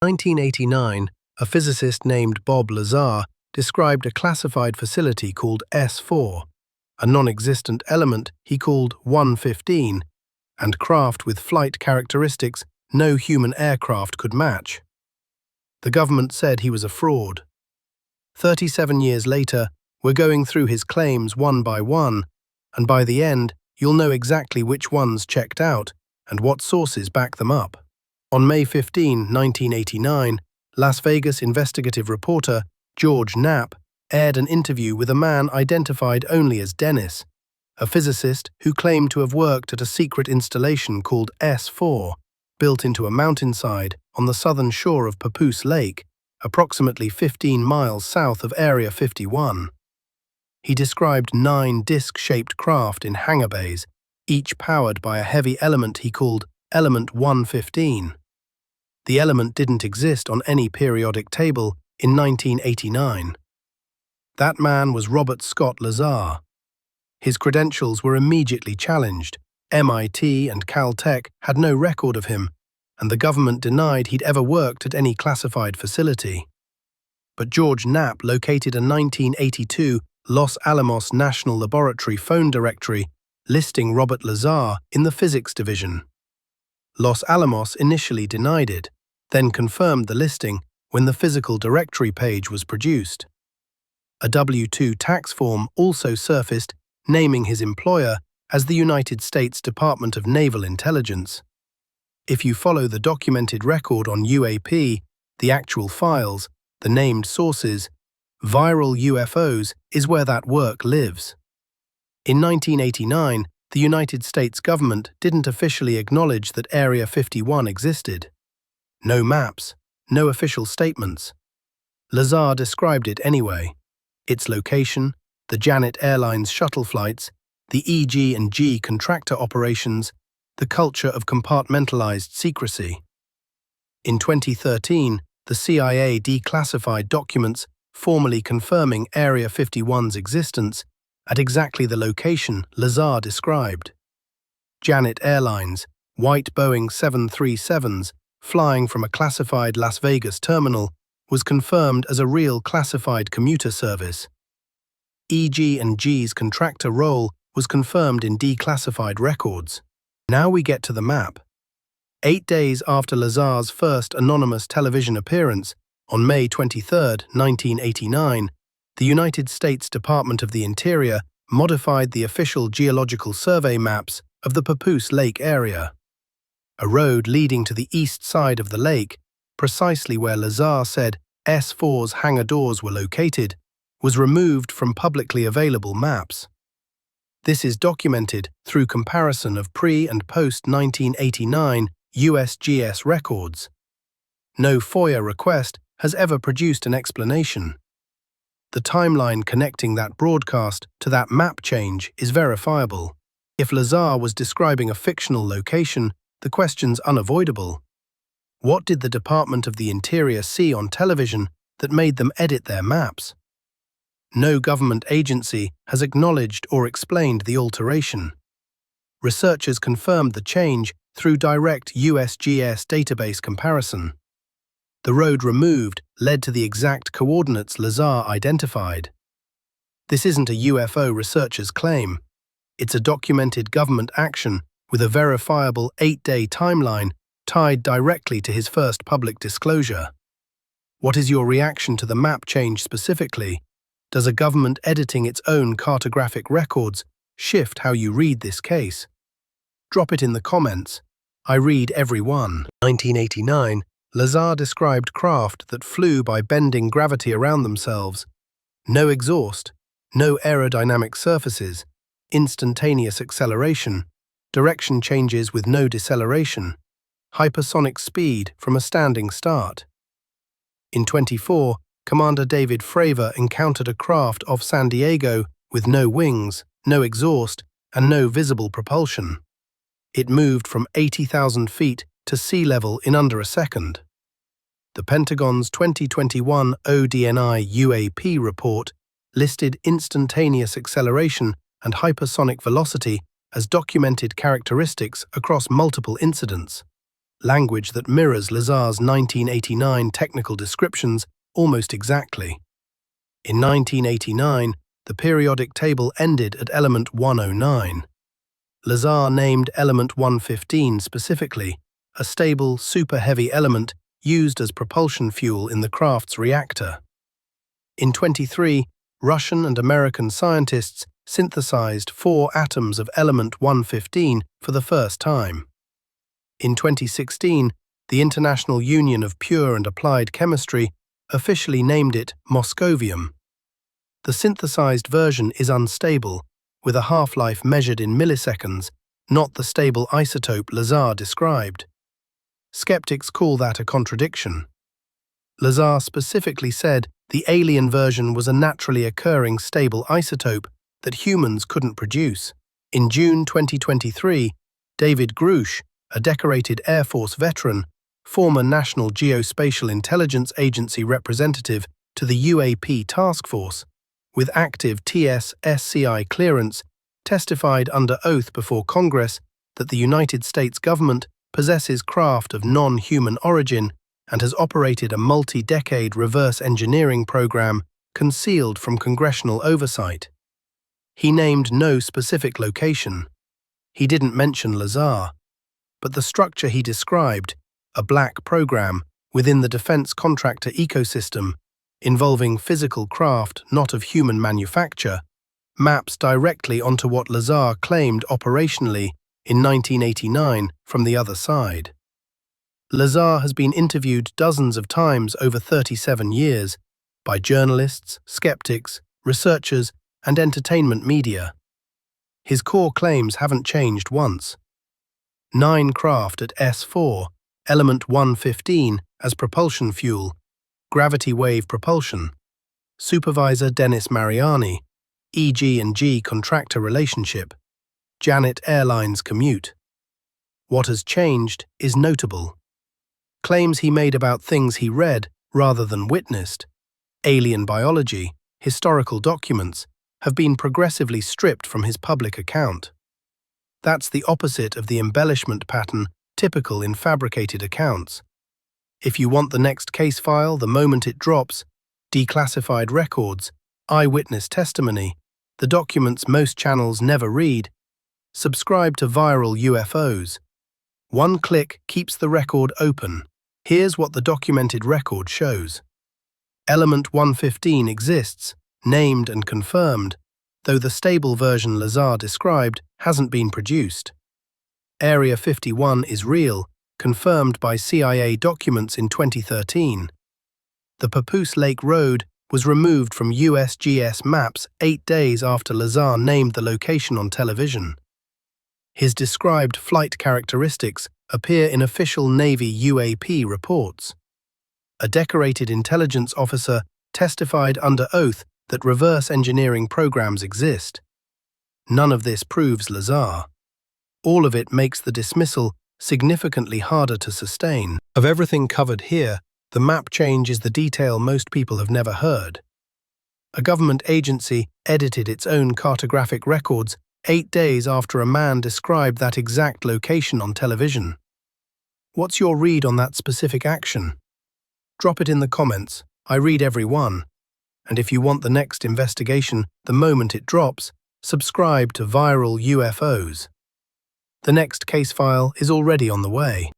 1989, a physicist named Bob Lazar described a classified facility called S4, a non-existent element he called 115, and craft with flight characteristics no human aircraft could match. The government said he was a fraud. 37 years later, we're going through his claims one by one, and by the end, you'll know exactly which ones checked out and what sources back them up. On May 15, 1989, Las Vegas investigative reporter George Knapp aired an interview with a man identified only as Dennis, a physicist who claimed to have worked at a secret installation called S4, built into a mountainside on the southern shore of Papoose Lake, approximately 15 miles south of Area 51. He described 9 disc-shaped craft in hangar bays, each powered by a heavy element he called Element 115. The element didn't exist on any periodic table in 1989. That man was Robert Scott Lazar. His credentials were immediately challenged. MIT and Caltech had no record of him, and the government denied he'd ever worked at any classified facility. But George Knapp located a 1982 Los Alamos National Laboratory phone directory listing Robert Lazar in the physics division. Los Alamos initially denied it, then confirmed the listing when the physical directory page was produced. A W-2 tax form also surfaced naming his employer as the United States Department of Naval Intelligence. If you follow the documented record on UAP, the actual files, the named sources, viral UFOs is where that work lives. In 1989, the United States government didn't officially acknowledge that Area 51 existed. No maps, no official statements. Lazar described it anyway. Its location, the Janet Airlines shuttle flights, the EG&G contractor operations, the culture of compartmentalized secrecy. In 2013, the CIA declassified documents formally confirming Area 51's existence at exactly the location Lazar described. Janet Airlines, white Boeing 737s, flying from a classified Las Vegas terminal, was confirmed as a real classified commuter service. EG&G's contractor role was confirmed in declassified records. Now we get to the map. 8 days after Lazar's first anonymous television appearance, on May 23, 1989, the United States Department of the Interior modified the official geological survey maps of the Papoose Lake area. A road leading to the east side of the lake, precisely where Lazar said S4's hangar doors were located, was removed from publicly available maps. This is documented through comparison of pre- and post-1989 USGS records. No FOIA request has ever produced an explanation. The timeline connecting that broadcast to that map change is verifiable. If Lazar was describing a fictional location, the question's unavoidable. What did the Department of the Interior see on television that made them edit their maps? No government agency has acknowledged or explained the alteration. Researchers confirmed the change through direct USGS database comparison. The road removed led to the exact coordinates Lazar identified. This isn't a UFO researcher's claim. It's a documented government action with a verifiable 8-day timeline tied directly to his first public disclosure. What is your reaction to the map change specifically? Does a government editing its own cartographic records shift how you read this case? Drop it in the comments. I read every one. 1989, Lazar described craft that flew by bending gravity around themselves. No exhaust, no aerodynamic surfaces, instantaneous acceleration, direction changes with no deceleration, hypersonic speed from a standing start. In 24, Commander David Fravor encountered a craft off San Diego with no wings, no exhaust, and no visible propulsion. It moved from 80,000 feet to sea level in under a second. The Pentagon's 2021 ODNI UAP report listed instantaneous acceleration and hypersonic velocity as documented characteristics across multiple incidents. language that mirrors Lazar's 1989 technical descriptions almost exactly. In 1989, the periodic table ended at element 109. Lazar named element 115 specifically, a stable, super-heavy element used as propulsion fuel in the craft's reactor. In 23, Russian and American scientists synthesized 4 atoms of element 115 for the first time. In 2016, the International Union of Pure and Applied Chemistry officially named it moscovium. The synthesized version is unstable, with a half-life measured in milliseconds, not the stable isotope Lazar described. Skeptics call that a contradiction. Lazar specifically said the alien version was a naturally occurring stable isotope that humans couldn't produce. In June 2023, David Grusch, a decorated Air Force veteran, former National Geospatial Intelligence Agency representative to the UAP task force, with active TS/SCI clearance, testified under oath before Congress that the United States government possesses craft of non-human origin and has operated a multi-decade reverse engineering program concealed from congressional oversight. He named no specific location. He didn't mention Lazar, but the structure he described, a black program within the defense contractor ecosystem, involving physical craft not of human manufacture, maps directly onto what Lazar claimed operationally in 1989 from the other side. Lazar has been interviewed dozens of times over 37 years by journalists, skeptics, researchers, and entertainment media. His core claims haven't changed once. 9 craft at S4, element 115 as propulsion fuel, gravity wave propulsion. Supervisor Dennis Mariani, EG&G contractor relationship. Janet Airlines commute. What has changed is notable. Claims he made about things he read rather than witnessed, alien biology, historical documents, have been progressively stripped from his public account. That's the opposite of the embellishment pattern typical in fabricated accounts. If you want the next case file the moment it drops, declassified records, eyewitness testimony, the documents most channels never read, subscribe to Viral UFOs. One click keeps the record open. Here's what the documented record shows. Element 115 exists, named and confirmed, though the stable version Lazar described hasn't been produced. Area 51 is real, confirmed by CIA documents in 2013. The Papoose Lake Road was removed from USGS maps 8 days after Lazar named the location on television. His described flight characteristics appear in official Navy UAP reports. A decorated intelligence officer testified under oath that reverse engineering programs exist. None of this proves Lazar. All of it makes the dismissal significantly harder to sustain. Of everything covered here, the map change is the detail most people have never heard. A government agency edited its own cartographic records 8 days after a man described that exact location on television. What's your read on that specific action? Drop it in the comments. I read every one. And if you want the next investigation the moment it drops, subscribe to Viral UFOs. The next case file is already on the way.